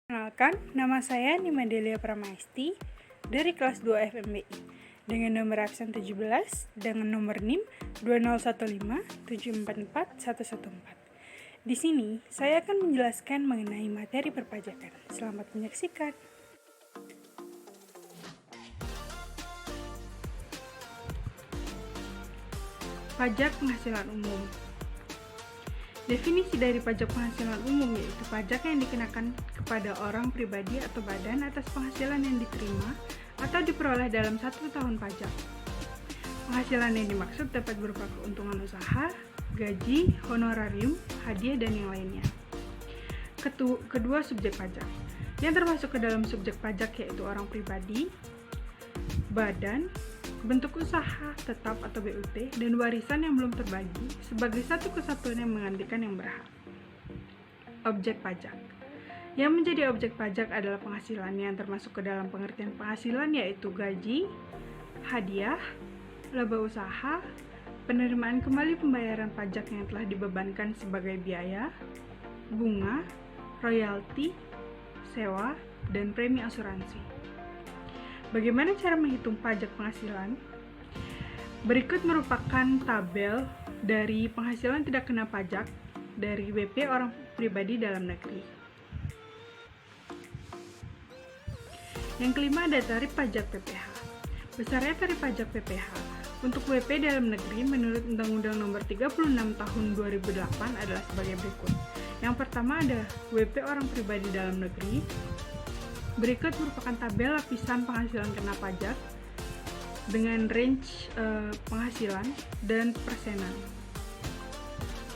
Perkenalkan, nama saya Nimadelia Pramaisti dari kelas 2 FMBI dengan nomor absen 17 dengan nomor NIM 20157441114. Di sini, saya akan menjelaskan mengenai materi perpajakan. Selamat menyaksikan. Pajak penghasilan umum. Definisi dari pajak penghasilan umum yaitu pajak yang dikenakan kepada orang pribadi atau badan atas penghasilan yang diterima atau diperoleh dalam 1 tahun pajak. Penghasilan yang dimaksud dapat berupa keuntungan usaha, gaji, honorarium, hadiah, dan yang lainnya. Kedua, subjek pajak. Yang termasuk ke dalam subjek pajak yaitu orang pribadi, badan, bentuk usaha tetap atau BUT, dan warisan yang belum terbagi sebagai satu kesatuan yang menggantikan yang berhak. Objek pajak. Yang menjadi objek pajak adalah penghasilan yang termasuk ke dalam pengertian penghasilan yaitu gaji, hadiah, laba usaha, penerimaan kembali pembayaran pajak yang telah dibebankan sebagai biaya, bunga, royalti, sewa, dan premi asuransi. Bagaimana cara menghitung pajak penghasilan? Berikut merupakan tabel dari penghasilan tidak kena pajak dari WP orang pribadi dalam negeri. Yang kelima ada tarif pajak PPh. Besarnya tarif pajak PPh untuk WP dalam negeri menurut Undang-Undang Nomor 36 Tahun 2008 adalah sebagai berikut. Yang pertama ada WP orang pribadi dalam negeri. Berikut merupakan tabel lapisan penghasilan kena pajak dengan range penghasilan dan persenan.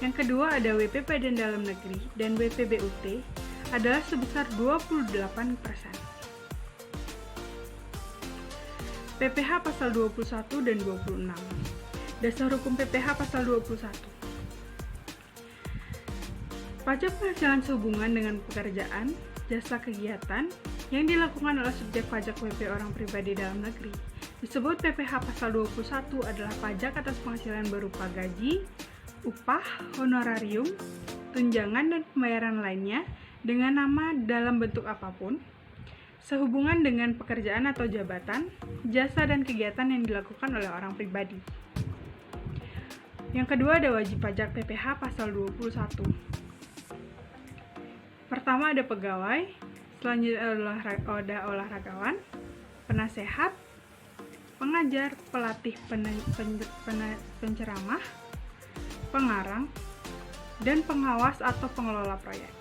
Yang kedua ada WP badan dalam negeri dan WP BUT adalah sebesar 28%. PPh pasal 21 dan 26. Dasar hukum PPh pasal 21. Pajak penghasilan sehubungan dengan pekerjaan, jasa kegiatan yang dilakukan oleh subjek pajak WP orang pribadi dalam negeri disebut PPh pasal 21 adalah pajak atas penghasilan berupa gaji, upah, honorarium, tunjangan, dan pembayaran lainnya dengan nama dalam bentuk apapun sehubungan dengan pekerjaan atau jabatan, jasa, dan kegiatan yang dilakukan oleh orang pribadi. Yang kedua ada wajib pajak PPh pasal 21. Pertama ada pegawai, selanjutnya ada olahragawan, penasehat, pengajar, pelatih, penceramah, pengarang, dan pengawas atau pengelola proyek.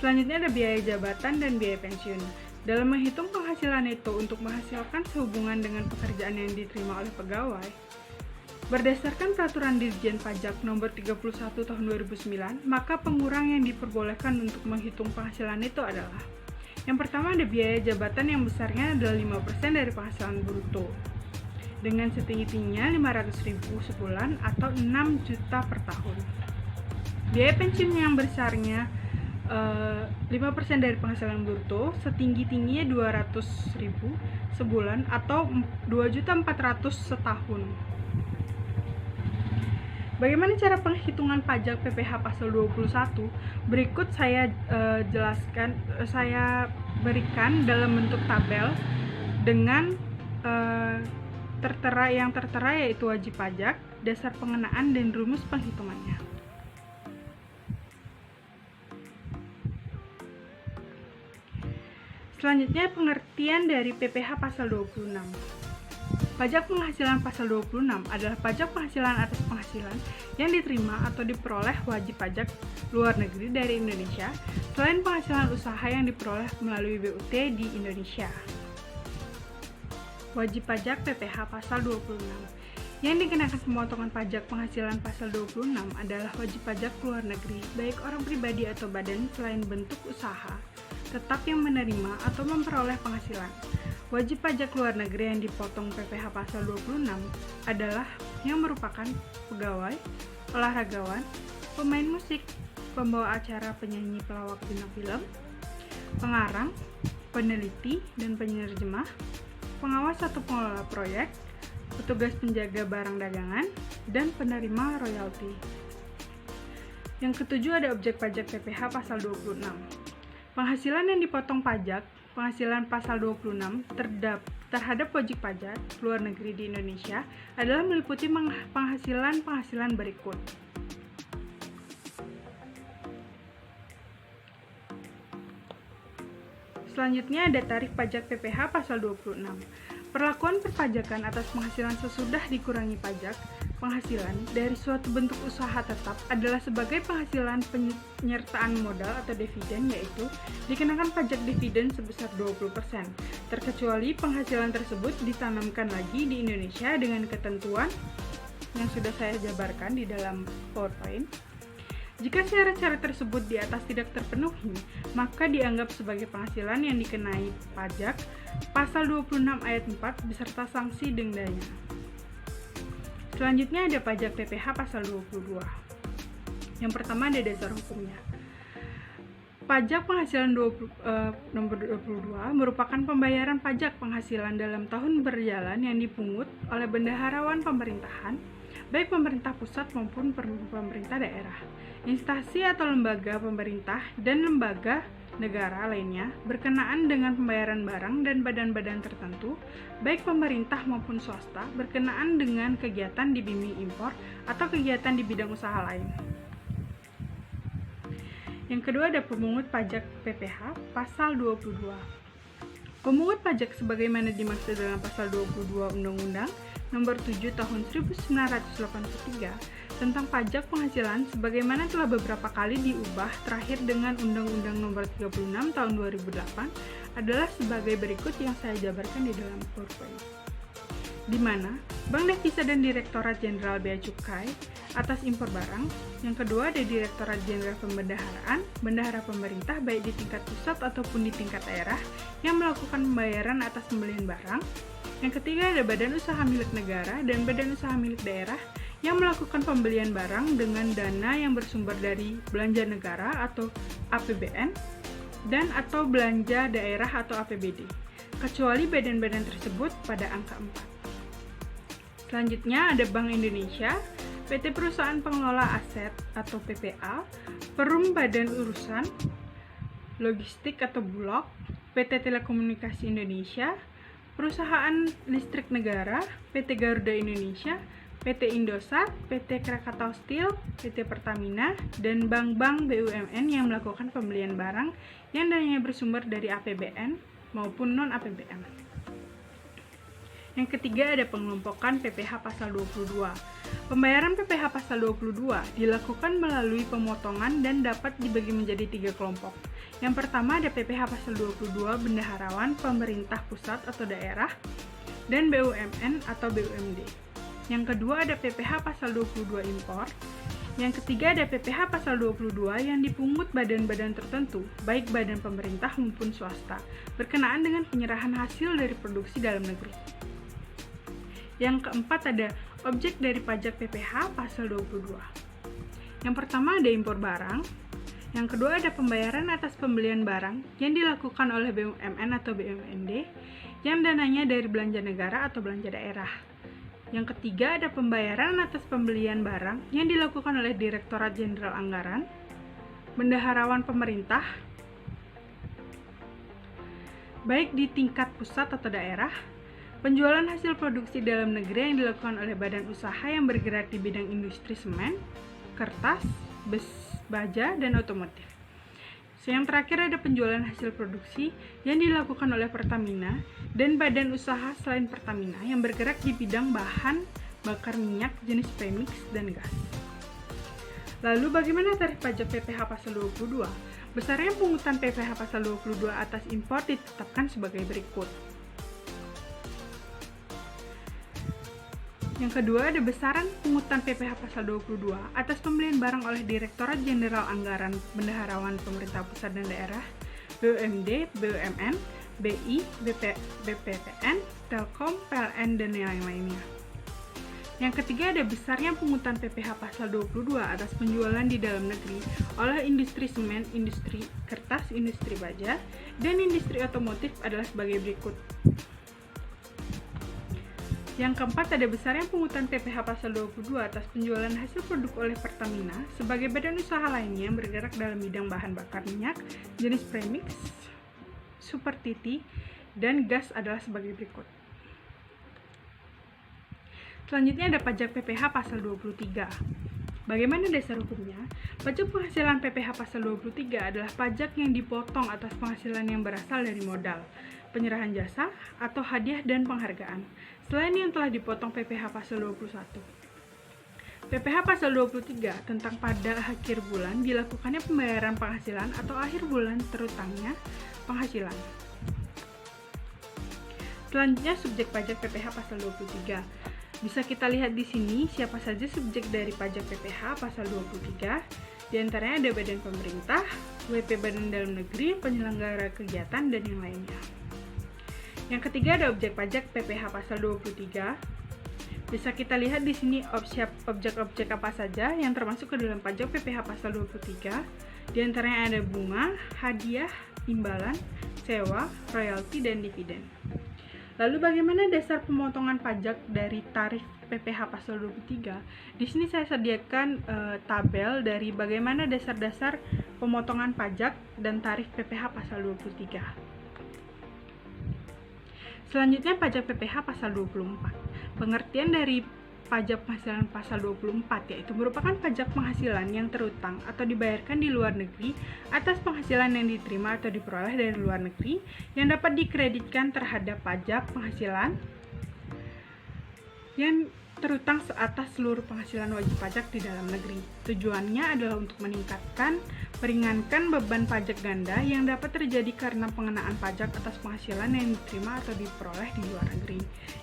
Selanjutnya ada biaya jabatan dan biaya pensiun. Dalam menghitung penghasilan itu untuk menghasilkan sehubungan dengan pekerjaan yang diterima oleh pegawai, berdasarkan Peraturan Dirjen Pajak Nomor 31 Tahun 2009, maka pengurang yang diperbolehkan untuk menghitung penghasilan itu adalah: yang pertama ada biaya jabatan yang besarnya adalah 5% dari penghasilan bruto dengan setinggi-tingginya 500.000 sebulan atau 6 juta per tahun. Biaya pensiun yang besarnya 5% dari penghasilan bruto setinggi-tingginya 200.000 sebulan atau 2.400.000 setahun. Bagaimana cara penghitungan pajak PPh pasal 21? Berikut saya berikan dalam bentuk tabel dengan yang tertera yaitu wajib pajak, dasar pengenaan, dan rumus penghitungannya. Selanjutnya pengertian dari PPh pasal 26. Pajak penghasilan pasal 26 adalah pajak penghasilan atas penghasilan yang diterima atau diperoleh wajib pajak luar negeri dari Indonesia selain penghasilan usaha yang diperoleh melalui BUT di Indonesia. Wajib pajak PPh pasal 26. Yang dikenakan pemotongan pajak penghasilan pasal 26 adalah wajib pajak luar negeri baik orang pribadi atau badan selain bentuk usaha tetap yang menerima atau memperoleh penghasilan. Wajib pajak luar negeri yang dipotong PPh pasal 26 adalah yang merupakan pegawai, olahragawan, pemain musik, pembawa acara, penyanyi, pelawak, bintang film, pengarang, peneliti dan penerjemah, pengawas atau pengelola proyek, petugas penjaga barang dagangan, dan penerima royalti. Yang ketujuh ada objek pajak PPh pasal 26. Penghasilan yang dipotong pajak, penghasilan pasal 26 terhadap wajib pajak luar negeri di Indonesia adalah meliputi penghasilan berikut. Selanjutnya ada tarif pajak PPh pasal 26. Perlakuan perpajakan atas penghasilan sesudah dikurangi pajak penghasilan dari suatu bentuk usaha tetap adalah sebagai penghasilan penyertaan modal atau dividen, yaitu dikenakan pajak dividen sebesar 20%, terkecuali penghasilan tersebut ditanamkan lagi di Indonesia dengan ketentuan yang sudah saya jabarkan di dalam PowerPoint. Jika syarat-syarat tersebut di atas tidak terpenuhi, maka dianggap sebagai penghasilan yang dikenai pajak pasal 26 ayat 4 beserta sanksi dendanya. Selanjutnya ada pajak PPh pasal 22. Yang pertama ada dasar hukumnya. Pajak penghasilan nomor 22 merupakan pembayaran pajak penghasilan dalam tahun berjalan yang dipungut oleh bendaharawan pemerintahan, baik pemerintah pusat maupun pemerintah daerah, instansi atau lembaga pemerintah, dan lembaga negara lainnya berkenaan dengan pembayaran barang dan badan-badan tertentu, baik pemerintah maupun swasta, berkenaan dengan kegiatan di bimbing impor atau kegiatan di bidang usaha lain. Yang kedua ada pemungut pajak PPh pasal 22. Pemungut pajak sebagaimana dimaksud dalam pasal 22 Undang-Undang Nomor 7 Tahun 1983 tentang pajak penghasilan sebagaimana telah beberapa kali diubah terakhir dengan Undang-Undang Nomor 36 Tahun 2008 adalah sebagai berikut yang saya jabarkan di dalam PowerPoint. Di mana Bank Devisa dan Direktorat Jenderal Bea Cukai atas impor barang. Yang kedua ada Direktorat Jenderal Pembendaharaan, bendahara pemerintah baik di tingkat pusat ataupun di tingkat daerah yang melakukan pembayaran atas pembelian barang. Yang ketiga ada Badan Usaha Milik Negara dan Badan Usaha Milik Daerah yang melakukan pembelian barang dengan dana yang bersumber dari belanja negara atau APBN dan atau belanja daerah atau APBD, kecuali badan-badan tersebut pada angka 4. Selanjutnya ada Bank Indonesia, PT Perusahaan Pengelola Aset atau PPA, Perum Badan Urusan Logistik atau Bulog, PT Telekomunikasi Indonesia, Perusahaan Listrik Negara, PT Garuda Indonesia, PT Indosat, PT Krakatau Steel, PT Pertamina, dan bank-bank BUMN yang melakukan pembelian barang yang dananya bersumber dari APBN maupun non-APBN. Yang ketiga ada pengelompokan PPh pasal 22. Pembayaran PPh pasal 22 dilakukan melalui pemotongan dan dapat dibagi menjadi 3 kelompok. Yang pertama ada PPh pasal 22 bendaharawan pemerintah pusat atau daerah dan BUMN atau BUMD. Yang kedua ada PPh pasal 22 impor. Yang ketiga ada PPh pasal 22 yang dipungut badan-badan tertentu, baik badan pemerintah maupun swasta, berkenaan dengan penyerahan hasil dari produksi dalam negeri. Yang keempat ada objek dari pajak PPh pasal 22. Yang pertama ada impor barang. Yang kedua ada pembayaran atas pembelian barang yang dilakukan oleh BUMN atau BUMD yang dananya dari belanja negara atau belanja daerah. Yang ketiga ada pembayaran atas pembelian barang yang dilakukan oleh Direktorat Jenderal Anggaran, bendaharawan pemerintah, baik di tingkat pusat atau daerah, penjualan hasil produksi dalam negeri yang dilakukan oleh badan usaha yang bergerak di bidang industri semen, kertas, baja, dan otomotif. Yang terakhir ada penjualan hasil produksi yang dilakukan oleh Pertamina dan badan usaha selain Pertamina yang bergerak di bidang bahan bakar minyak jenis premix dan gas. Lalu bagaimana tarif pajak PPh pasal 22? Besarnya pungutan PPh pasal 22 atas impor ditetapkan sebagai berikut. Yang kedua ada besaran pungutan PPh pasal 22 atas pembelian barang oleh Direktorat Jenderal Anggaran Bendaharawan Pemerintah Pusat dan Daerah, BUMD, BUMN, BI, BPPN, Telkom, PLN, dan yang lainnya. Yang ketiga ada besarnya pungutan PPh pasal 22 atas penjualan di dalam negeri oleh industri semen, industri kertas, industri baja, dan industri otomotif adalah sebagai berikut. Yang keempat, ada besarnya pungutan PPh pasal 22 atas penjualan hasil produk oleh Pertamina sebagai badan usaha lainnya yang bergerak dalam bidang bahan bakar minyak, jenis premix, super titi, dan gas adalah sebagai berikut. Selanjutnya ada pajak PPh pasal 23. Bagaimana dasar hukumnya? Pajak penghasilan PPh pasal 23 adalah pajak yang dipotong atas penghasilan yang berasal dari modal, penyerahan jasa, atau hadiah dan penghargaan, selain yang telah dipotong PPh pasal 21. PPh pasal 23 tentang pada akhir bulan dilakukannya pembayaran penghasilan atau akhir bulan terutangnya penghasilan. Selanjutnya subjek pajak PPh pasal 23. Bisa kita lihat di sini siapa saja subjek dari pajak PPh pasal 23. Di antaranya ada badan pemerintah, WP Badan Dalam Negeri, penyelenggara kegiatan, dan yang lainnya. Yang ketiga ada objek pajak PPh pasal 23. Bisa kita lihat di sini objek-objek apa saja yang termasuk ke dalam pajak PPh pasal 23. Di antaranya ada bunga, hadiah, imbalan, sewa, royalti, dan dividen. Lalu bagaimana dasar pemotongan pajak dari tarif PPh pasal 23? Di sini saya sediakan tabel dari bagaimana dasar-dasar pemotongan pajak dan tarif PPh pasal 23. Selanjutnya pajak PPh pasal 24. Pengertian dari pajak penghasilan pasal 24 yaitu merupakan pajak penghasilan yang terutang atau dibayarkan di luar negeri atas penghasilan yang diterima atau diperoleh dari luar negeri yang dapat dikreditkan terhadap pajak penghasilan yang terutang atas seluruh penghasilan wajib pajak di dalam negeri. Tujuannya adalah untuk meringankan beban pajak ganda yang dapat terjadi karena pengenaan pajak atas penghasilan yang diterima atau diperoleh di luar negeri.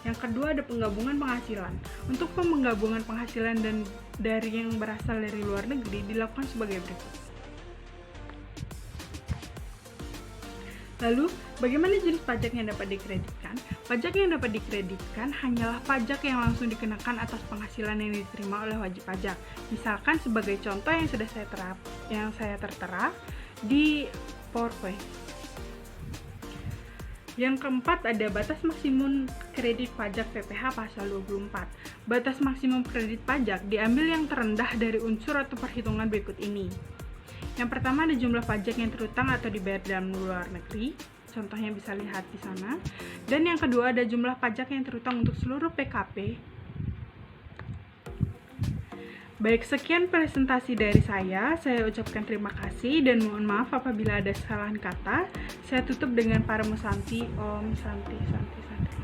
Yang kedua ada penggabungan penghasilan. Untuk penggabungan penghasilan dan dari yang berasal dari luar negeri dilakukan sebagai berikut. Lalu, bagaimana jenis pajak yang dapat dikreditkan? Pajak yang dapat dikreditkan hanyalah pajak yang langsung dikenakan atas penghasilan yang diterima oleh wajib pajak. Misalkan sebagai contoh yang saya tertera di PowerPoint. Yang keempat ada batas maksimum kredit pajak PPh pasal 24. Batas maksimum kredit pajak diambil yang terendah dari unsur atau perhitungan berikut ini. Yang pertama ada jumlah pajak yang terutang atau dibayar dalam luar negeri, contohnya bisa lihat di sana. Dan yang kedua ada jumlah pajak yang terutang untuk seluruh PKP. Baik, sekian presentasi dari saya ucapkan terima kasih dan mohon maaf apabila ada kesalahan kata. Saya tutup dengan Paramu Santi, Om Santi Santi Santi.